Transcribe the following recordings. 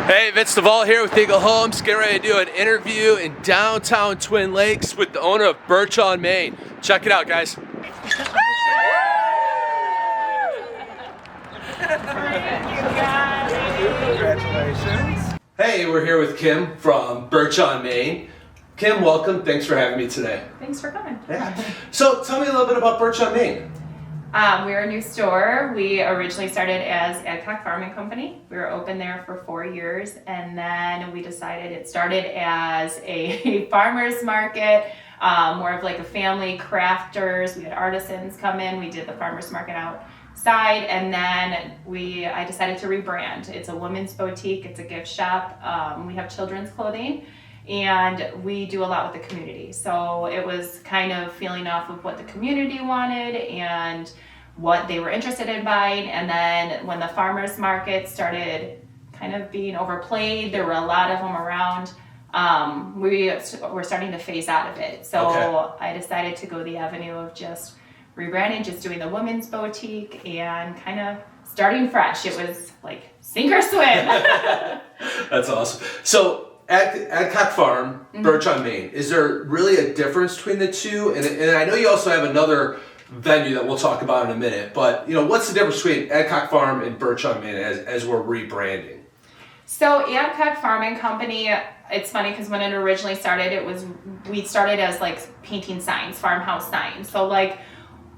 Hey, Vincent Devall here with Eagle Homes, getting ready to do an interview in downtown Twin Lakes with the owner of Birch on Main. Check it out, guys. Congratulations. Hey, we're here with Kim from Birch on Main. Kim, welcome. Thanks for having me today. Thanks for coming. Yeah. So tell me a little bit about Birch on Main. We're a new store. We originally started as Adcock Farming Company. We were open there for 4 years, and then we decided it started as a farmer's market, more of like a family crafters. We had artisans come in. We did the farmer's market outside, and then I decided to rebrand. It's a women's boutique. It's a gift shop. We have children's clothing, and we do a lot with the community. So it was kind of feeling off of what the community wanted and what they were interested in buying. And then when the farmers market started kind of being overplayed, there were a lot of them around, we were starting to phase out of it. So okay. I decided to go the avenue of just rebranding, just doing the women's boutique and kind of starting fresh. It was like sink or swim. That's awesome. So Adcock Farm, Birch on Main, is there really a difference between the two? And I know you also have another venue that we'll talk about in a minute, but what's the difference between Adcock Farm and Birch on Main as we're rebranding? So Adcock Farming Company, it's funny because when it originally started, we started as like painting signs, farmhouse signs. So like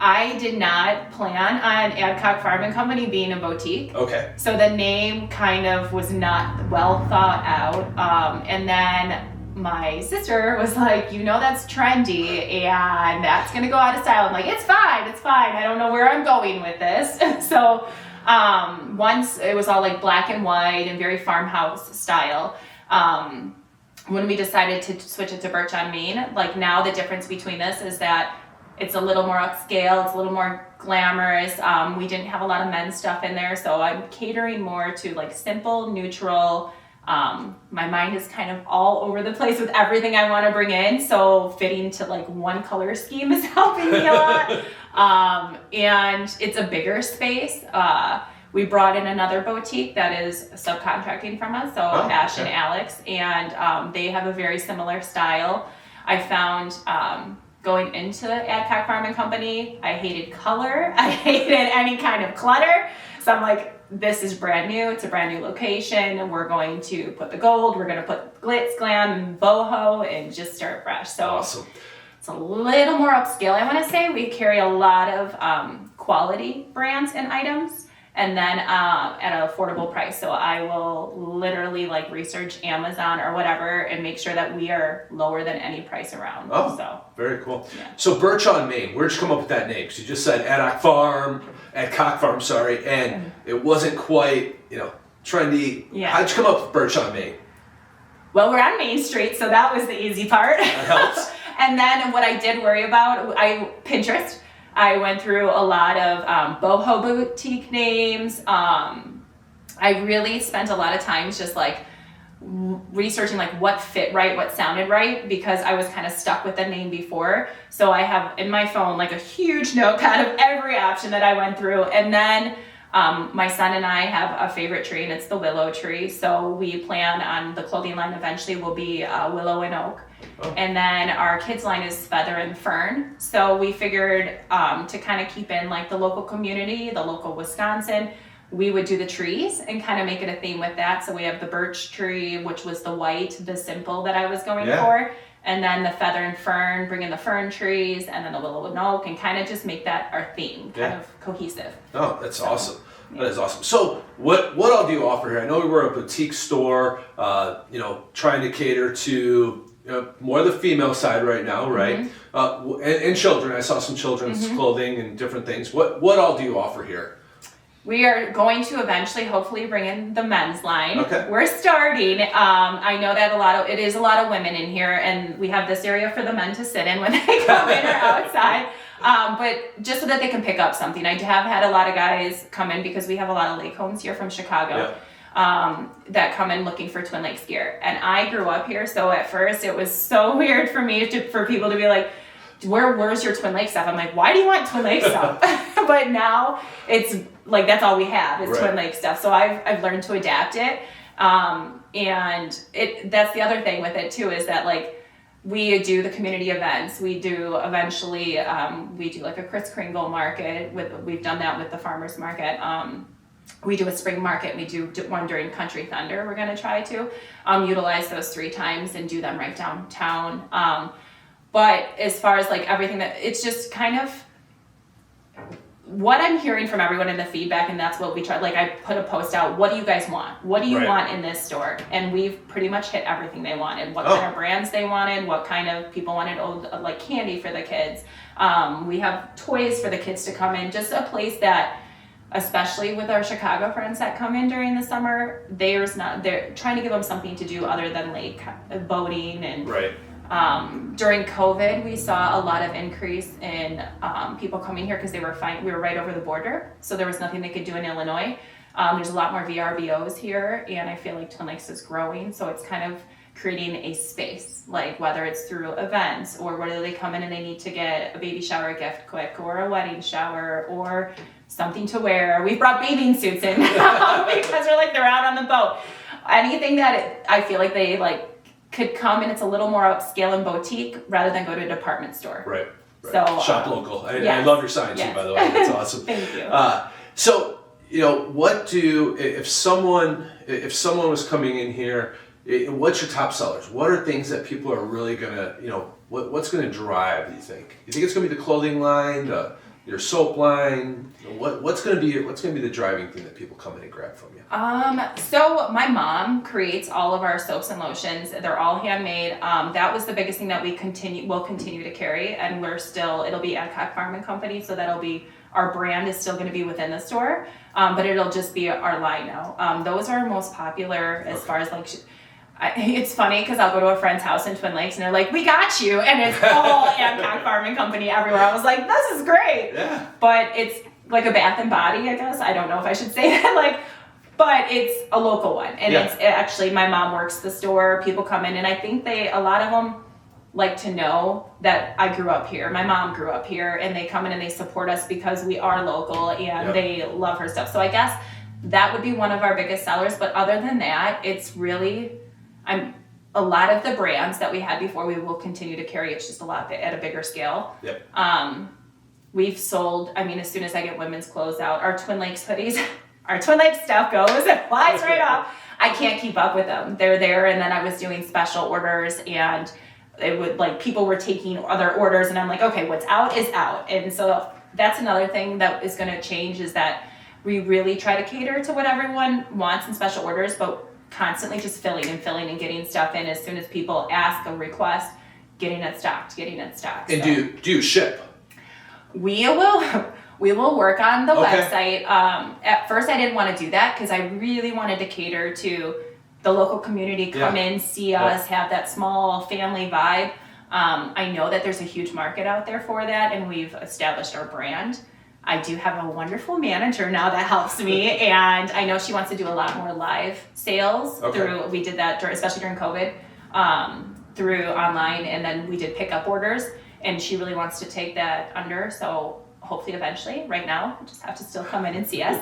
I did not plan on Adcock Farming Company being a boutique. Okay. So the name kind of was not well thought out. And then my sister was like, that's trendy and that's going to go out of style. I'm like, it's fine. I don't know where I'm going with this. So once it was all like black and white and very farmhouse style. When we decided to switch it to Birch on Main, like now the difference between this is that it's a little more upscale, it's a little more glamorous. We didn't have a lot of men's stuff in there, so I'm catering more to like simple, neutral. My mind is kind of all over the place with everything I want to bring in, so fitting to like one color scheme is helping me a lot. And it's a bigger space. We brought in another boutique that is subcontracting from us, so Ash and Alex, and they have a very similar style. I found going into Adcock Farming Company, I hated color. I hated any kind of clutter. So I'm like, this is brand new. It's a brand new location. We're going to put the gold. We're going to put glitz, glam, and boho and just start fresh. So awesome. It's a little more upscale, I want to say. We carry a lot of quality brands and items. And then at an affordable price. So I will literally like research Amazon or whatever and make sure that we are lower than any price around. Oh, so very cool. Yeah. So Birch on Main, where'd you come up with that name? Because you just said Adcock Farm, and it wasn't quite, trendy. Yeah. How'd you come up with Birch on Main? Well, we're on Main Street, so that was the easy part. That helps. And then what I did worry about, Pinterest. I went through a lot of boho boutique names. I really spent a lot of time just like researching like what fit right, what sounded right, because I was kind of stuck with the name before. So I have in my phone like a huge notepad of every option that I went through. And then my son and I have a favorite tree, and it's the willow tree. So we plan on the clothing line eventually will be willow and oak. Oh. And then our kids line is feather and fern. So we figured to kind of keep in like the local community, the local Wisconsin, we would do the trees and kind of make it a theme with that. So we have the birch tree, which was the white, the simple that I was going for. And then the feather and fern, bring in the fern trees, and then the willow and oak, and kind of just make that our theme, kind of cohesive. Oh, that's awesome. That is awesome. So what all do you offer here? I know we're a boutique store, trying to cater to more the female side right now, right? Mm-hmm. And children. I saw some children's clothing and different things. What all do you offer here? We are going to eventually, hopefully, bring in the men's line. Okay. We're starting. I know that it is a lot of women in here, and we have this area for the men to sit in when they come in or outside. But just so that they can pick up something. I have had a lot of guys come in because we have a lot of lake homes here from Chicago. That come in looking for Twin Lakes gear. And I grew up here, so at first it was so weird for me for people to be like, where's your Twin Lakes stuff? I'm like, why do you want Twin Lakes stuff? But now it's like, that's all we have is Twin Lakes stuff. So I've learned to adapt it. And that's the other thing with it too, is that like we do the community events. We do eventually, we do like a Kris Kringle market. We've done that with the farmers market. We do a spring market. We do one during Country Thunder. We're going to try to utilize those 3 times and do them right downtown. But as far as like everything that, it's just kind of what I'm hearing from everyone in the feedback, and that's what we try. Like I put a post out, what do you guys want? What do you want in this store? And we've pretty much hit everything they wanted. What kind of brands they wanted, what kind of people wanted, like candy for the kids. We have toys for the kids to come in, just a place that, especially with our Chicago friends that come in during the summer, they're trying to give them something to do other than lake boating and during COVID, we saw a lot of increase in people coming here because they were fine. We were right over the border, so there was nothing they could do in Illinois. There's a lot more VRBOs here, and I feel like Twin Lakes is growing, so it's kind of creating a space, like whether it's through events or whether they come in and they need to get a baby shower gift quick or a wedding shower or something to wear. We've brought bathing suits in because they're out on the boat. Anything that I feel like they like could come and it's a little more upscale and boutique rather than go to a department store. Right. So shop local. I love your sign too, by the way. That's awesome. Thank you. So if someone was coming in here, what's your top sellers? What are things that people are really gonna, what's gonna drive? Do you think? You think it's gonna be the clothing line, your soap line? What's gonna be the driving thing that people come in and grab from you? So my mom creates all of our soaps and lotions. They're all handmade. That was the biggest thing that we'll continue to carry, and it'll be Adcock Farm and Company, so that'll be, our brand is still going to be within the store, but it'll just be our line now. Those are most popular as far as like, it's funny because I'll go to a friend's house in Twin Lakes and they're like, we got you, and it's all Adcock Farm and Company everywhere. I was like, this is great. Yeah. But it's like a Bath and Body, I guess. I don't know if I should say that, but it's a local one. And it's actually, my mom works the store. People come in, and I think a lot of them like to know that I grew up here. My mom grew up here, and they come in and they support us because we are local and they love her stuff. So I guess that would be one of our biggest sellers. But other than that, it's really, a lot of the brands that we had before, we will continue to carry. It's just a lot at a bigger scale. Yep. We've sold, as soon as I get women's clothes out, our Twin Lakes hoodies, our Twin Lakes stuff goes, it flies right off. I can't keep up with them. They're there, and then I was doing special orders, and it would, people were taking other orders, and I'm like, okay, what's out is out. And so that's another thing that is going to change, is that we really try to cater to what everyone wants in special orders, but constantly just filling and getting stuff in as soon as people ask a request, getting it stocked. And do you ship? We will work on the website. At first I didn't want to do that because I really wanted to cater to the local community, come in, see us, have that small family vibe. I know that there's a huge market out there for that, and we've established our brand. I do have a wonderful manager now that helps me, and I know she wants to do a lot more live sales we did that especially during COVID, through online, and then we did pickup orders, and she really wants to take that under, so hopefully eventually. Right now, you just have to still come in and see us.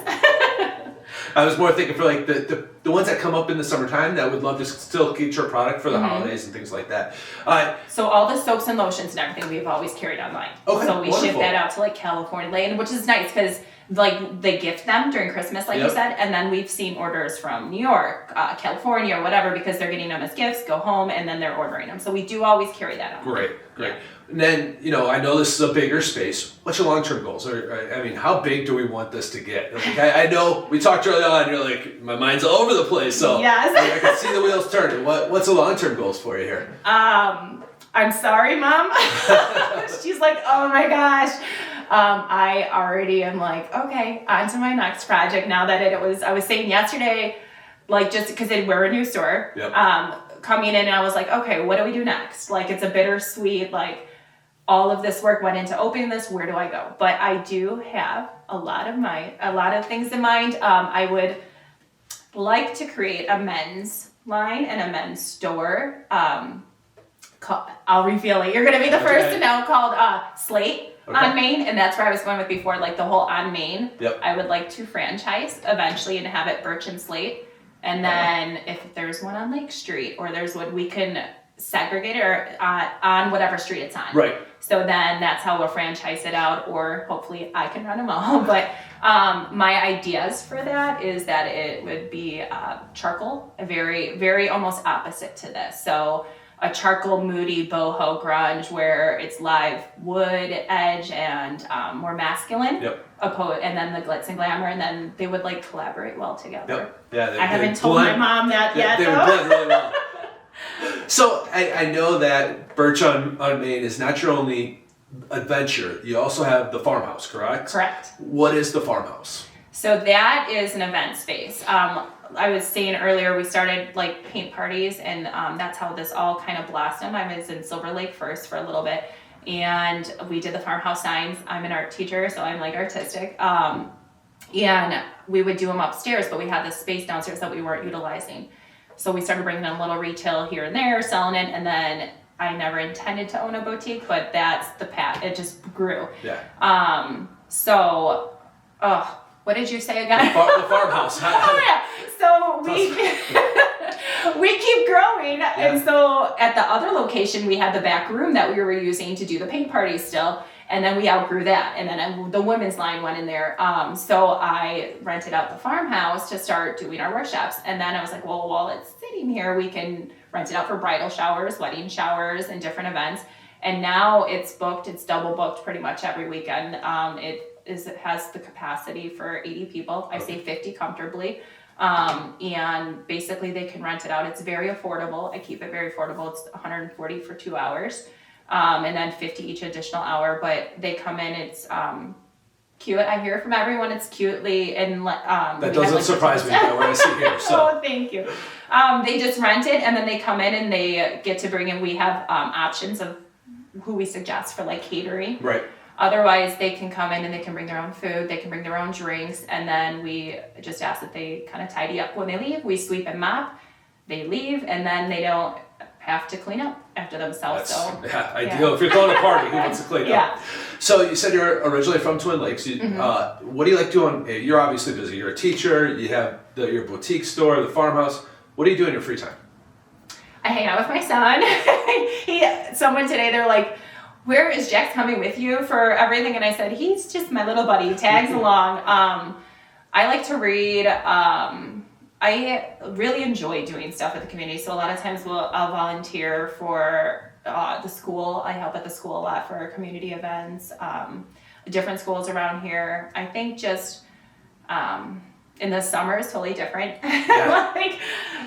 I was more thinking for like the ones that come up in the summertime that would love to still get your product for the holidays and things like that. So all the soaps and lotions and everything we've always carried online. So we ship that out to like California, which is nice because like they gift them during Christmas, like you said, and then we've seen orders from New York, California, or whatever, because they're getting them as gifts, go home, and then they're ordering them. So we do always carry that on. Great. Yeah. And then, I know this is a bigger space. What's your long-term goals? How big do we want this to get? Like, I know we talked early on, you're like, my mind's all over the place, so I can see the wheels turning. What's the long-term goals for you here? I'm sorry, Mom. She's like, oh my gosh. I already am like, okay, on to my next project now that I was saying yesterday, like just because we're a new store, coming in, and I was like, okay, what do we do next? Like, it's a bittersweet, like all of this work went into opening this, where do I go? But I do have a lot of things in mind. I would like to create a men's line and a men's store. I'll reveal it. You're going to be the first to know, called Slate. On Main, and that's where I was going with before, like the whole on Main. I would like to franchise eventually and have it Birch and Slate. And then if there's one on Lake Street or there's one, we can segregate it or on whatever street it's on. Right. So then that's how we'll franchise it out, or hopefully I can run them all. But my ideas for that is that it would be charcoal, a very, very almost opposite to this. So a charcoal moody boho grunge where it's live wood edge and more masculine. Yep. And then the glitz and glamour, and then they would like collaborate well together. Yep. Yeah. I haven't told my mom that yet. They would blend really well. So I know that Birch on Main is not your only adventure. You also have the Farmhouse, correct? Correct. What is the Farmhouse? So that is an event space. I was saying earlier, we started like paint parties, and that's how this all kind of blossomed. I was in Silver Lake first for a little bit, and we did the Farmhouse signs. I'm an art teacher, so I'm like artistic. And we would do them upstairs, but we had this space downstairs that we weren't utilizing. So we started bringing in a little retail here and there, selling it, and then I never intended to own a boutique, but that's the path. It just grew. Yeah. What did you say again? The Farmhouse. Oh yeah. So we keep growing, and so at the other location we had the back room that we were using to do the paint parties still, and then we outgrew that, and then the women's line went in there. So I rented out the Farmhouse to start doing our workshops, and then I was like, well, while it's sitting here, we can rent it out for bridal showers, wedding showers, and different events. And now it's booked. It's double booked pretty much every weekend. It has the capacity for 80 people. I say 50 comfortably. And basically they can rent it out. It's very affordable. I keep it very affordable. It's $140 for 2 hours. And then 50 each additional hour, but they come in, it's cute. I hear from everyone it's cutely, and that doesn't surprise me by what I see here. So. Oh, thank you. They just rent it, and then they come in and they get to bring in, we have options of who we suggest for like catering. Right. Otherwise, they can come in and they can bring their own food, they can bring their own drinks, and then we just ask that they kind of tidy up when they leave. We sweep and mop, they leave, and then they don't have to clean up after themselves. Ideal. If you're throwing a party, who wants to clean up? So you said you're originally from Twin Lakes. What do you like doing? You're obviously busy. You're a teacher. You have your boutique store, the Farmhouse. What do you do in your free time? I hang out with my son. Someone today, they're like, where is Jax coming with you for everything? And I said, he's just my little buddy, tags along. I like to read. I really enjoy doing stuff at the community. So a lot of times I'll volunteer for the school. I help at the school a lot for community events, different schools around here. I think just in the summer is totally different. Yeah. Like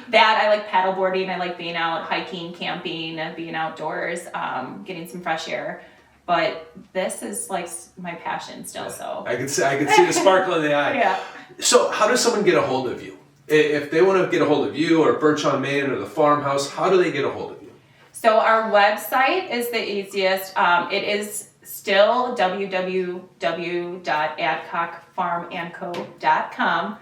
that, I like paddleboarding. I like being out hiking, camping, being outdoors, getting some fresh air. But this is like my passion still. So I can see the sparkle in the eye. Yeah. So how does someone get a hold of you? If they want to get a hold of you or Birch on Main or the Farmhouse, how do they get a hold of you? So our website is the easiest. It is still www.adcockfarmandco.com.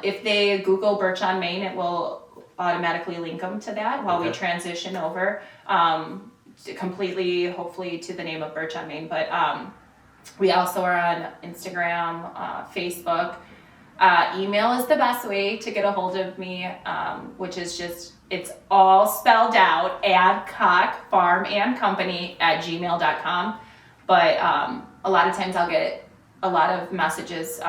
If they Google Birch on Main, it will automatically link them to that while we transition over completely, hopefully, to the name of Birch on Main. But we also are on Instagram, Facebook. Email is the best way to get a hold of me, which is just, it's all spelled out, adcockfarmandcompany@gmail.com. But a lot of times I'll get a lot of messages